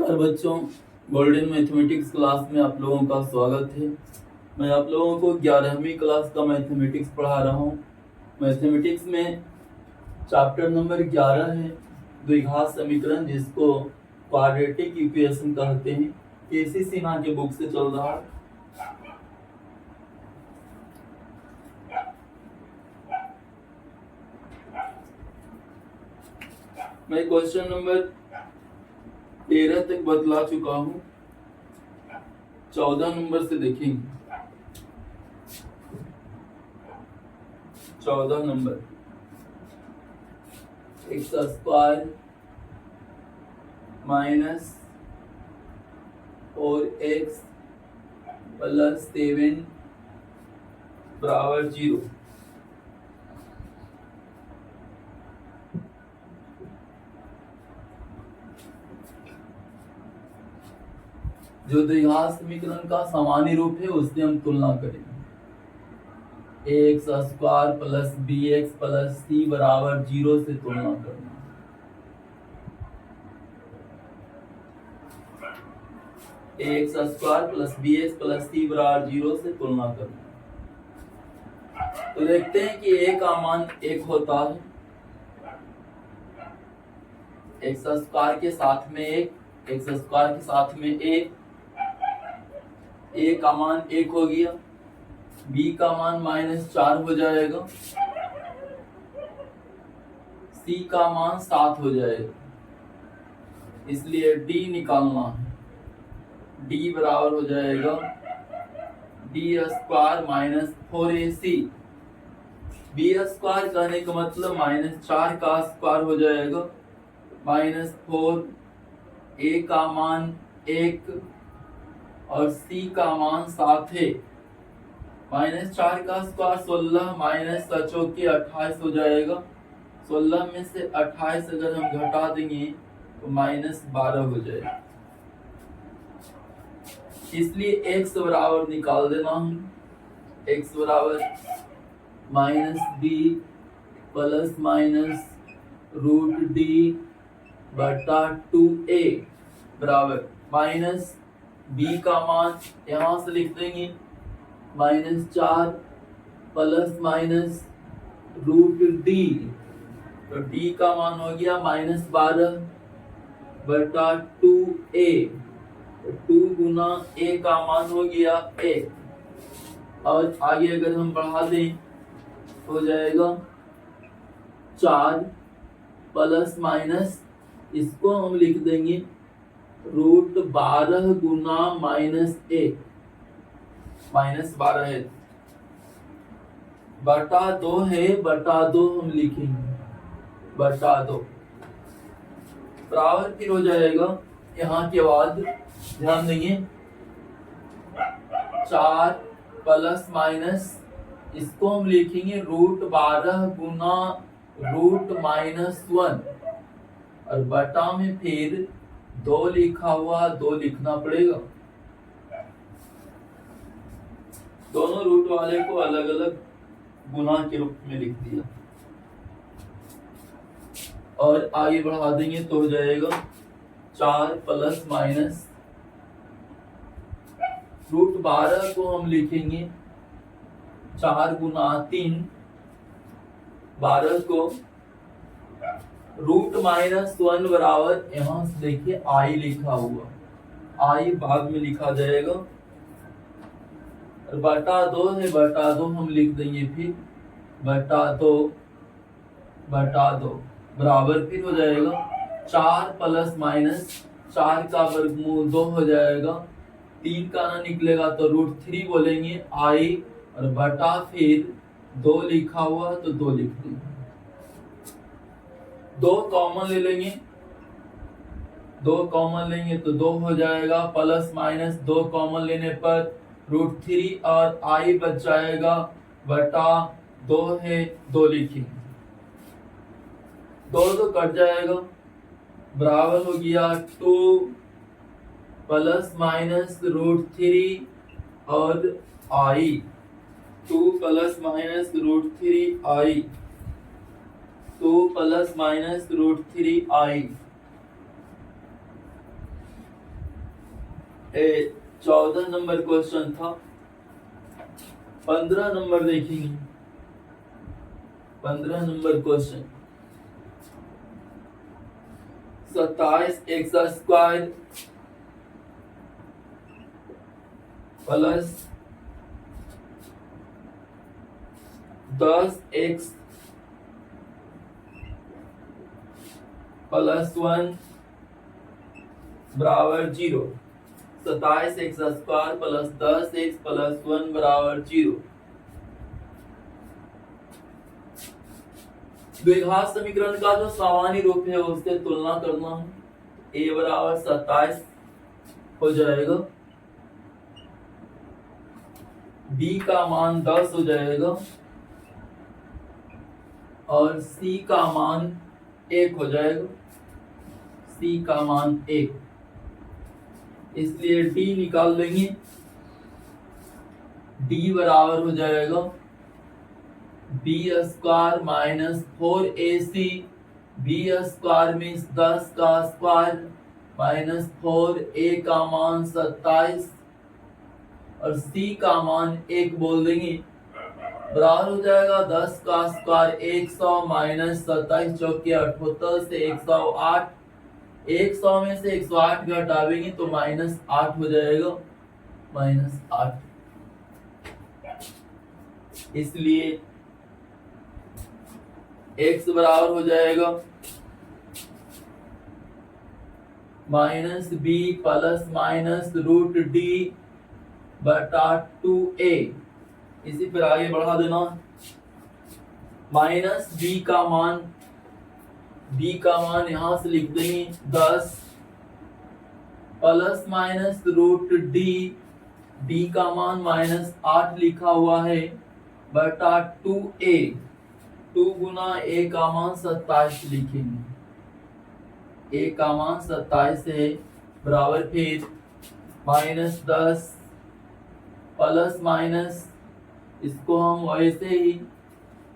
नमस्कार बच्चों, golden mathematics class में आप लोगों का स्वागत है। मैं आप लोगों को 11वीं क्लास का मैथमेटिक्स पढ़ा रहा हूँ। मैथमेटिक्स में चैप्टर नंबर 11 है द्विघात समीकरण, जिसको क्वाड्रेटिक इक्वेशन कहते हैं। केसी सिन्हा के बुक से चल रहा है। मैं क्वेश्चन नंबर 13 तक बतला चुका हूँ। 14 नंबर से देखेंगे। 14 number x square minus 4x plus 7 बराबर 0। जो द्विघात समीकरण का सामान्य रूप है उससे हम तुलना करेंगे। X square plus b x plus c बराबर 0 से तुलना करना। X square plus b x plus c बराबर 0 से तुलना करना। तो देखते हैं कि ए का मान 1 होता है। एक्स स्क्वायर के साथ में 1, एक्स स्क्वायर के साथ में 1, ए का मान 1 हो गया। बी का मान -4 हो जाएगा। सी का मान 7 हो जाएगा। इसलिए डी निकालना है। डी बराबर हो जाएगा D square minus 4ac। B square कहने का मतलब -4 का स्क्वायर हो जाएगा, -4। ए का मान 1 और सी का मान 7 है। -4 का स्क्वायर 16 माइनस 28 हो जाएगा। 16 में से 28 अगर हम घटा देंगे तो -12 हो जाएगा। इसलिए x बराबर निकाल देना है। x बराबर -b प्लस माइनस √d बटा 2a बराबर माइनस b का मान यहां से लिख देंगे -4 प्लस माइनस √d। तो d का मान हो गया -12 बटा 2a। तो 2 गुना a का मान हो गया 1। और आगे अगर हम बढ़ा दें हो जाएगा 4 प्लस माइनस, इसको हम लिख देंगे √12 गुना -1, -12 है, बटा 2 है, बटा 2 हम लिखेंगे, बटा 2 बराबर फिर हो जाएगा। यहाँ के बाद ध्यान देंगे 4 प्लस माइनस, इसको हम लिखेंगे √12 गुना √-1, और बटा में फिर 2 लिखा हुआ 2 लिखना पड़ेगा। दोनों रूट वाले को अलग अलग गुना के रूप में लिख दिया। और आगे बढ़ा देंगे तो हो जाएगा 4 प्लस माइनस √12 को हम लिखेंगे 4 गुना 3, 12 को √-1 बराबर, यहां से देखिए i लिखा हुआ, i बाद में लिखा जाएगा, और बटा 2 है, बटा 2 हम लिख देंगे फिर बटा 2 बराबर फिर हो जाएगा 4 प्लस माइनस 4 का वर्गमूल 2 हो जाएगा। 3 का ना निकलेगा तो √3 बोलेंगे i, और बटा फिर 2 लिखा हुआ तो 2 लिख देंगे। 2 कॉमन ले लेंगे, 2 कॉमन लेंगे तो 2 हो जाएगा, प्लस माइनस 2 कॉमन लेने पर √3 और i बच जाएगा, बटा 2 है, 2 लिखेंगे, 2 तो कट जाएगा, बराबर हो गया 2 प्लस माइनस √3 और i, 2 plus minus √3i, 2 plus minus √3i। 14 number question था। 15 नंबर देखेंगे। 15 number question, 27x² plus 10x plus 1 बराबर 0। 27x² प्लस 10x प्लस 1 बराबर 0। द्विघात समीकरण का जो सामान्य रूप है उससे तुलना करना है। a बराबर 27 हो जाएगा, b का मान 10 हो जाएगा और c का मान 1 हो जाएगा। c का मान 1, इसलिए d निकाल लेंगे। d बराबर हो जाएगा b² minus 4ac। b² means 10 का स्क्वायर माइनस 4a का मान 27 और c का मान 1 बोल देंगे। बराबर हो जाएगा 10 का स्क्वायर 100 माइनस 27 चौके 78 से 108। 100 में से 108 घटावेंगे तो -8 हो जाएगा, -8। इसलिए x बराबर हो जाएगा -b प्लस माइनस √d बटा 2a। इसी पर आगे बढ़ा देना। माइनस b का मान यहां से लिख देंगे 10 प्लस माइनस √d, d का मान -8 लिखा हुआ है बटा 2a। 2 गुना a का मान 27 लिखेंगे। a का मान 27 है, बराबर फिर -10 प्लस माइनस, इसको हम वैसे ही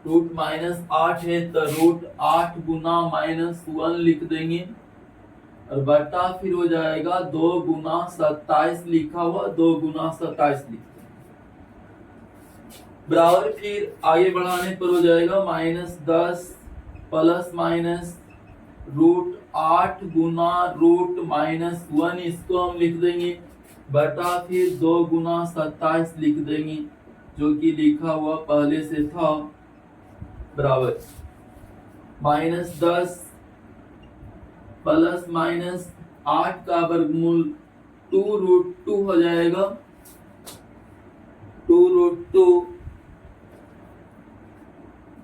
√-8 है तो √8 गुना -1 लिख देंगे और बटा फिर हो जाएगा 2 गुना 27 लिखा हुआ, 2 गुना 27 लिख देंगे। बराबर फिर आगे बढ़ाने पर हो जाएगा -10 प्लस माइनस √8 गुना √-1, इसको हम लिख देंगे बटा फिर 2 गुना 27 लिख देंगे, जो कि लिखा हुआ पहले से था। बराबर -10 प्लस माइनस 8 का वर्गमूल 2√2 हो जाएगा। 2√2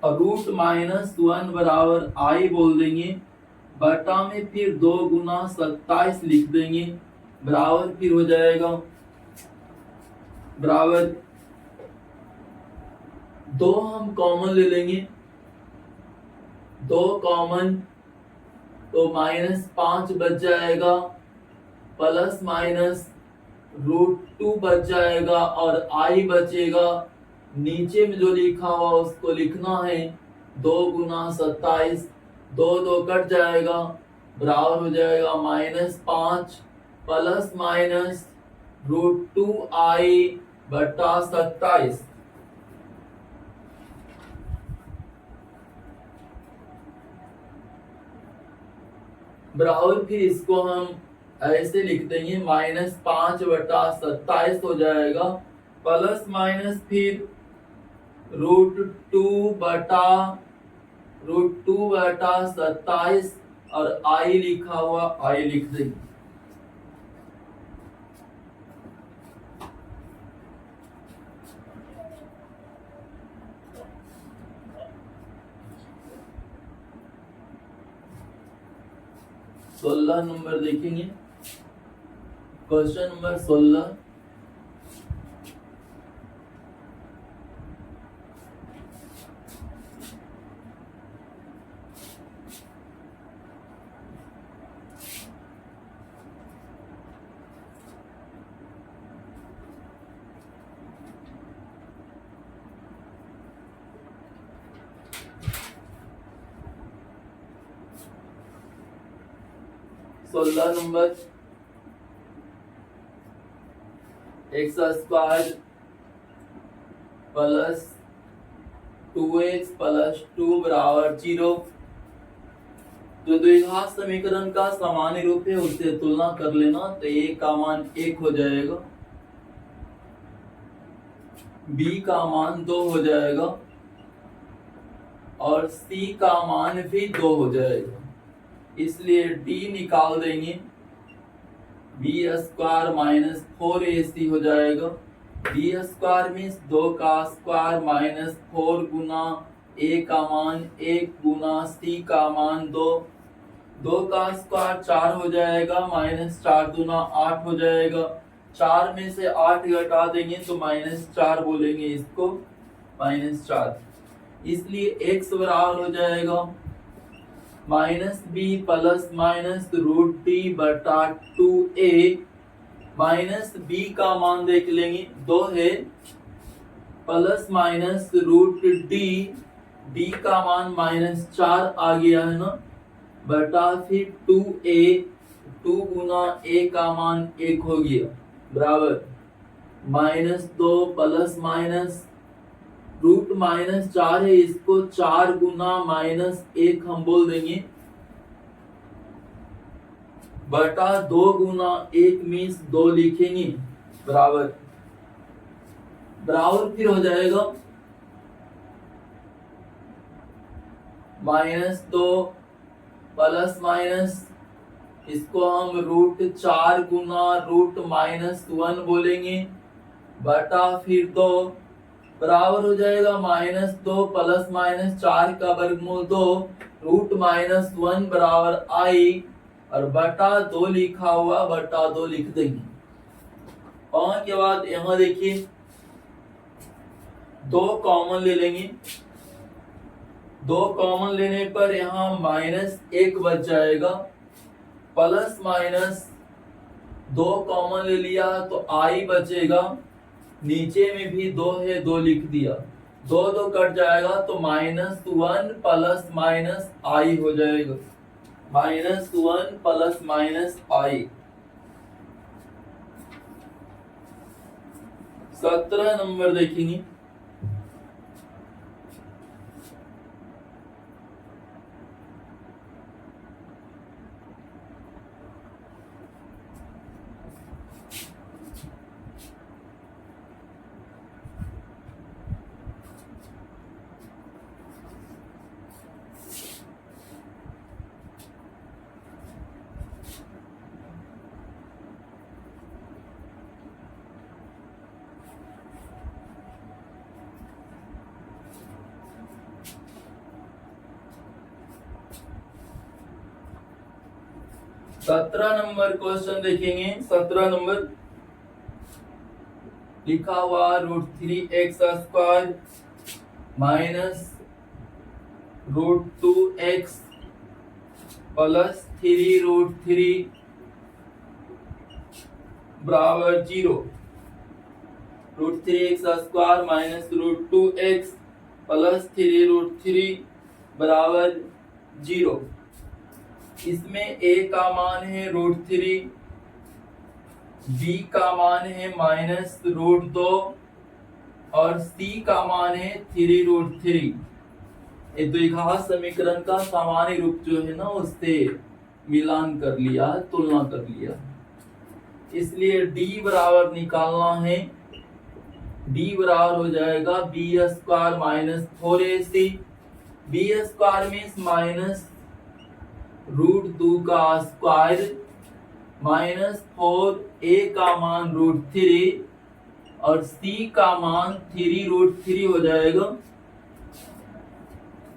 और √-1 बराबर i बोल देंगे, बटा में फिर 2 गुना 27 लिख देंगे। बराबर फिर हो जाएगा बराबर 2 हम कॉमन ले लेंगे, 2 कॉमन तो -5 बच जाएगा, प्लस माइनस √2 बच जाएगा और i बचेगा। नीचे में जो लिखा हुआ उसको लिखना है 2 गुना 27, 2 कट जाएगा, बराबर हो जाएगा -5 प्लस माइनस √2i बटा 27। बराबर फिर इसको हम ऐसे लिख देंगे -5 बटा 27 हो जाएगा, प्लस माइनस फिर √2 बटा 27 और i लिखा हुआ i लिख देंगे। सोलह नंबर देखेंगे। Question number 16, number x square plus 2x plus 2 बराबर 0। जो द्विघात समीकरण का सामान्य रूप है उससे तुलना कर लेना, तो a का मान 1 हो जाएगा, b का मान 2 हो जाएगा और c का मान भी 2 हो जाएगा। इसलिए d निकाल देंगे, बी स्क्वायर माइनस 4ac हो जाएगा। बी स्क्वायर मीन्स 2 का स्क्वायर माइनस 4 गुना a का मान 1 गुना c का मान 2। 2 का स्क्वायर 4 हो जाएगा, माइनस 4 दूना 8 हो जाएगा। 4 में से 8 घटा देंगे तो -4 बोलेंगे इसको, -4। इसलिए x बराबर हो जाएगा minus B plus minus root D बटा 2a। माइनस बी का मान देख लेंगे 2 है, plus minus root D, D का मान -4 आ गया है ना, बटा फिर 2a, 2 गुना a का मान 1 हो गया, बराबर -2 प्लस माइनस रूट -4 है, इसको 4 गुना -1 हम बोल देंगे, बटा 2 गुना 1 मीन्स 2 लिखेंगे, बराबर फिर हो जाएगा -2 प्लस माइनस, इसको हम रूट 4 गुना रूट -1 बोलेंगे, बटा फिर 2 बराबर हो जाएगा -2 प्लस -4 का वर्गमूल 2 रूट -1 बराबर आई, और बटा 2 लिखा हुआ, बटा 2 लिख देंगे। और के बाद यहाँ देखिए 2 कॉमन ले लेंगे, 2 कॉमन लेने पर यहाँ -1 बच जाएगा, प्लस माइनस 2 कॉमन ले लिया तो आई बचेगा, नीचे में भी 2 है, 2 लिख दिया, 2 कट जाएगा तो -1 प्लस माइनस आई हो जाएगा, -1 प्लस माइनस आई। 17 नंबर देखेंगे, सत्रह नंबर क्वेश्चन देखेंगे। 17 नंबर लिखा हुआ √3x² माइनस √2x प्लस 3√3 बराबर 0। √3x² माइनस √2x प्लस 3√3 बराबर 0। इसमें a का मान है √3, b का मान है -√2 और c का मान है 3√3। ये द्विघात समीकरण का सामान्य रूप जो है ना उससे मिलान कर लिया, तुलना कर लिया। इसलिए d बराबर निकालना है, d बराबर हो जाएगा b² minus 4ac। b² means √2 का स्क्वायर -4, a का मान √3 और c का मान 3√3 हो जाएगा।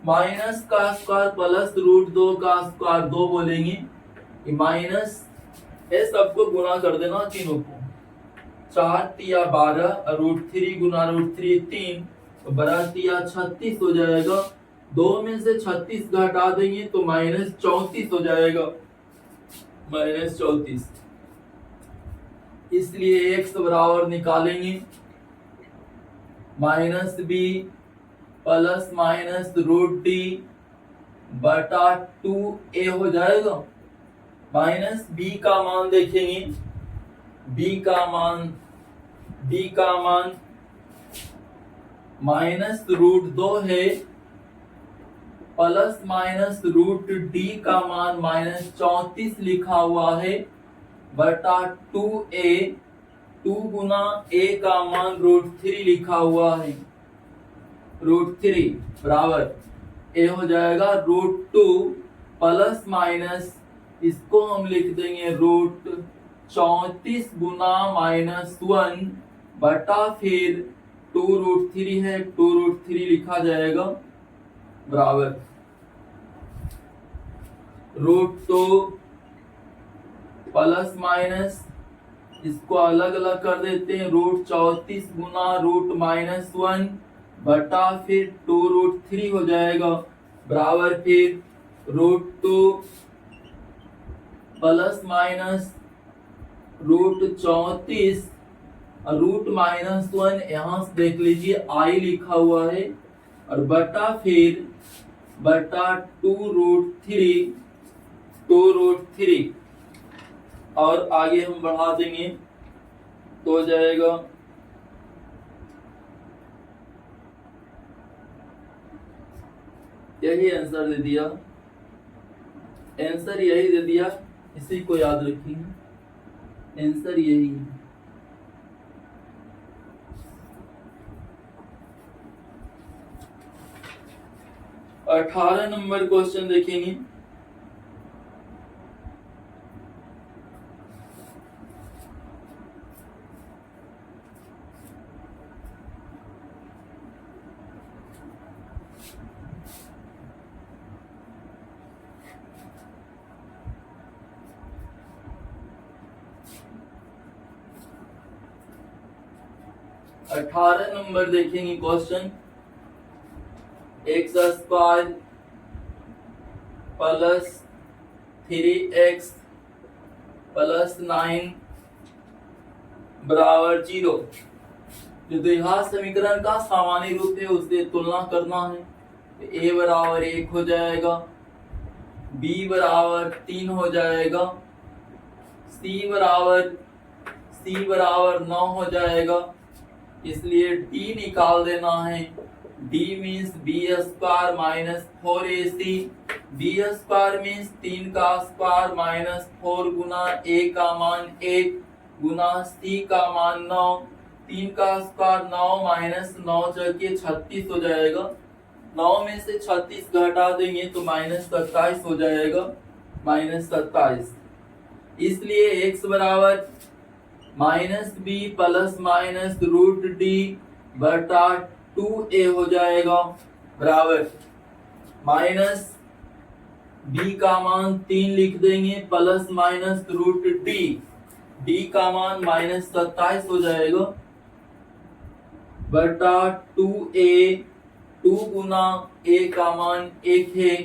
माइनस का स्क्वायर प्लस √2 का स्क्वायर 2 बोलेंगे, माइनस ये सबको गुणा कर देना तीनों को, 4 तिया 12 और √3 गुना √3 3, तो 12 तिया 36 हो जाएगा। 2 में से 36 घटा देंगे तो -34 हो जाएगा, -34। इसलिए x बराबर निकालेंगे -b प्लस माइनस √d बटा 2a हो जाएगा। -b का मान देखेंगे, b का मान डी का मान -√2 है, प्लस माइनस रूट डी का मान -34 लिखा हुआ है, बटा 2a, 2 गुना a का मान √3 लिखा हुआ है, √3 बराबर a हो जाएगा √2 प्लस माइनस, इसको हम लिख देंगे √34 गुना -1 बटा फिर 2√3 है, 2√3 लिखा जाएगा, बराबर √2 प्लस माइनस, इसको अलग अलग कर देते हैं, √34 गुना √-1 बटा फिर 2√3 हो जाएगा, बराबर फिर √2 प्लस माइनस √34 और √-1 यहाँ से देख लीजिए आई लिखा हुआ है, और बटा फिर बटा 2√3 और आगे हम बढ़ा देंगे तो हो जाएगा यही आंसर दे दिया, आंसर यही दे दिया, इसी को याद रखिए, आंसर यही है। और 18 नंबर क्वेश्चन देखेंगे। अठारह नंबर देखेंगे question, x² plus 3x plus 9 बराबर 0। जो द्विघात समीकरण का सामान्य रूप है उससे तुलना करना है, तो a बराबर 1 हो जाएगा, b बराबर 3 हो जाएगा, c बराबर 9 हो जाएगा, इसलिए d निकाल देना है। d means b² minus 4ac, b² means 3 का स्क्वायर माइनस 4 गुना a का मान 1 गुना c का मान 9, 3 का स्क्वायर 9 माइनस 9 जगह 36 हो जाएगा, 9 में से 36 घटा देंगे तो -27 हो जाएगा, -27। इसलिए x बराबर -b प्लस माइनस √d बटा 2a हो जाएगा, बराबर माइनस b का मान 3 लिख देंगे, प्लस माइनस √d, d का मान -27 हो जाएगा, बटा 2a, 2 गुना a का मान 1 है,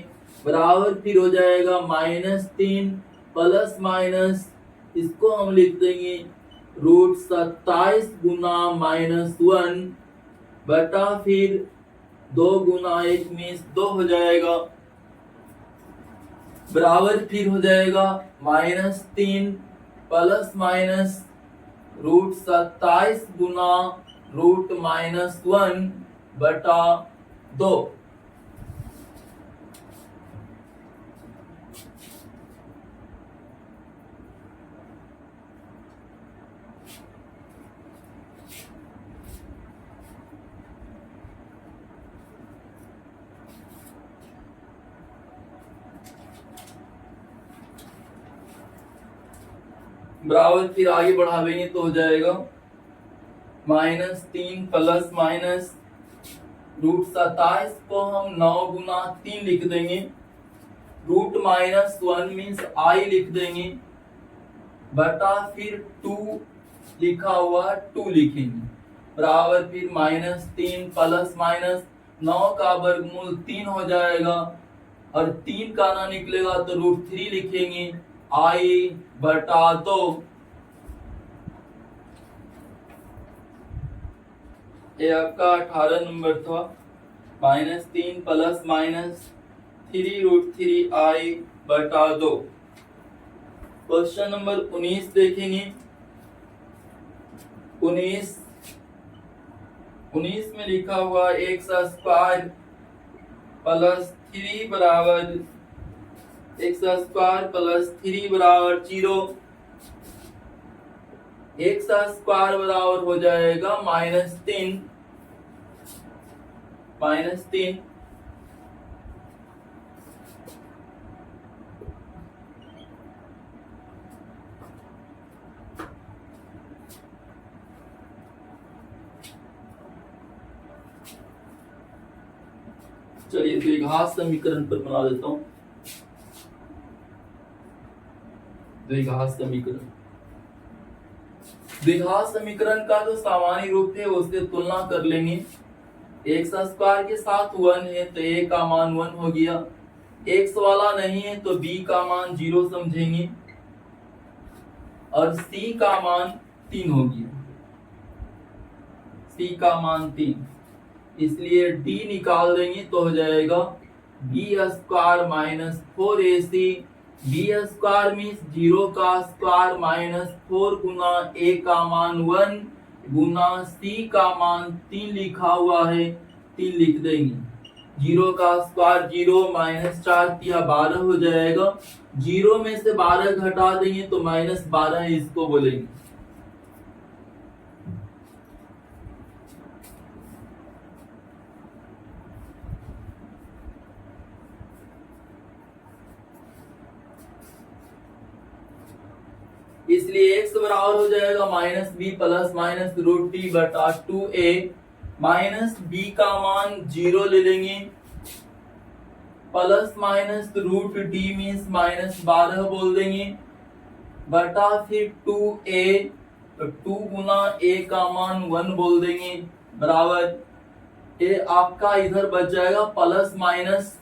बराबर फिर हो जाएगा -3 प्लस माइनस, इसको हम लिख देंगे √27 गुना -1 बटा फिर 2 गुना 1 मीन्स 2 हो जाएगा, बराबर फिर हो जाएगा -3 प्लस माइनस √27 गुना √-1 बटा 2। बराबर फिर आगे बढ़ावेंगे तो हो जाएगा -3 प्लस माइनस √27 को हम 9 गुना 3 लिख देंगे, √-1 मीन्स आई लिख देंगे, बटा फिर 2 लिखा हुआ 2 लिखेंगे, बराबर फिर -3 प्लस माइनस 9 का वर्गमूल 3 हो जाएगा, और 3 का ना निकलेगा तो √3 लिखेंगे, आई बटा 2। ये आपका 18 नंबर था, -3 प्लस माइनस 3√3 आई बटा 2। क्वेश्चन नंबर 19 देखेंगे। 19 19 में लिखा हुआ एक्स स्क्वायर प्लस 3 बराबर एक्स स्क्वायर प्लस 3 बराबर 0। एक्स स्क्वायर बराबर हो जाएगा -3 -3। चलिए द्विघात समीकरण पर बना देता हूं। द्विघात समीकरण का जो सामान्य रूप है उससे तुलना कर लेंगे। एक्स स्क्वायर के साथ 1 है तो a का मान 1 हो गया, x वाला नहीं है तो b का मान 0 समझेंगे और c का मान 3 हो गया, c का मान 3, इसलिए d निकाल देंगे तो हो जाएगा b square minus 4ac। b square means 0 का स्क्वायर माइनस 4 गुना a का मान 1 गुना c का मान 3 लिखा हुआ है, 3 लिख देंगे। 0 का स्क्वायर 0 माइनस 4 किया 12 हो जाएगा। 0 में से 12 घटा देंगे तो -12 इसको बोलेंगे। इसलिए x बराबर हो जाएगा -b प्लस माइनस √t बटा 2a। माइनस b का मान 0 ले लेंगे, प्लस माइनस √t मीन्स -12 बोल देंगे बटा फिर 2a, तो 2 गुना a का मान 1 बोल देंगे बराबर a आपका इधर बच जाएगा प्लस माइनस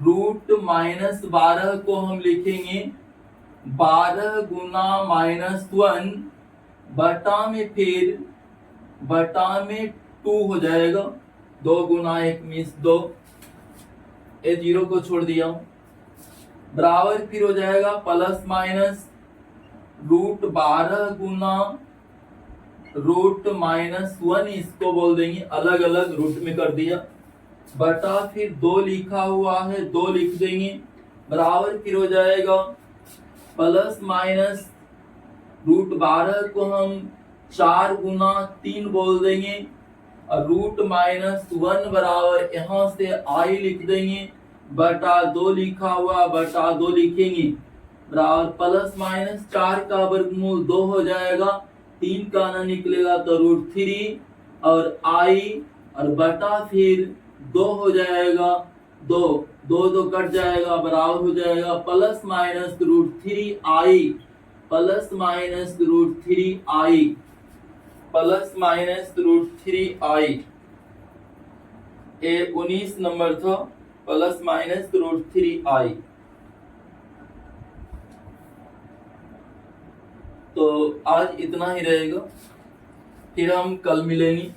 √-12 को हम लिखेंगे 12 गुना -1 बटा में फिर बटा में 2 हो जाएगा, 2 गुना 1 मीन्स 2, ए 0 को छोड़ दिया बराबर फिर हो जाएगा प्लस माइनस √12 गुना √-1, इसको बोल देंगे अलग अलग रूट में कर दिया बटा फिर 2 लिखा हुआ है 2 लिख देंगे बराबर फिर हो जाएगा प्लस माइनस √12 को हम 4 गुना 3 बोल देंगे और √-1 बराबर यहाँ से i लिख देंगे बटा 2 लिखा हुआ बटा 2 लिखेंगे बराबर प्लस माइनस 4 का वर्गमूल 2 हो जाएगा, 3 का ना निकलेगा तो √3 और i और बटा फिर 2 हो जाएगा, 2 कट जाएगा बराबर हो जाएगा plus minus √3i plus minus √3i plus minus √3i। ये 19 नंबर था, प्लस माइनस √3i। तो आज इतना ही रहेगा, फिर हम कल मिलेंगे।